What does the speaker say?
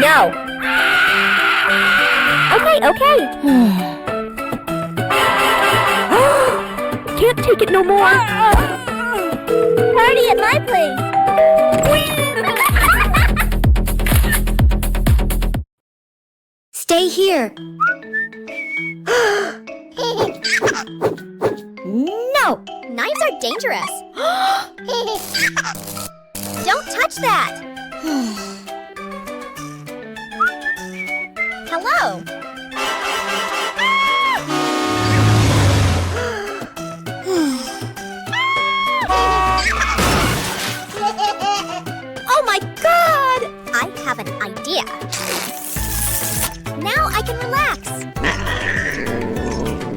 No. Okay. Can't take it no more. Party at my place. Stay here. No. Knives are dangerous. Don't touch that. Hello. Oh my God! I have an idea. Now I can relax.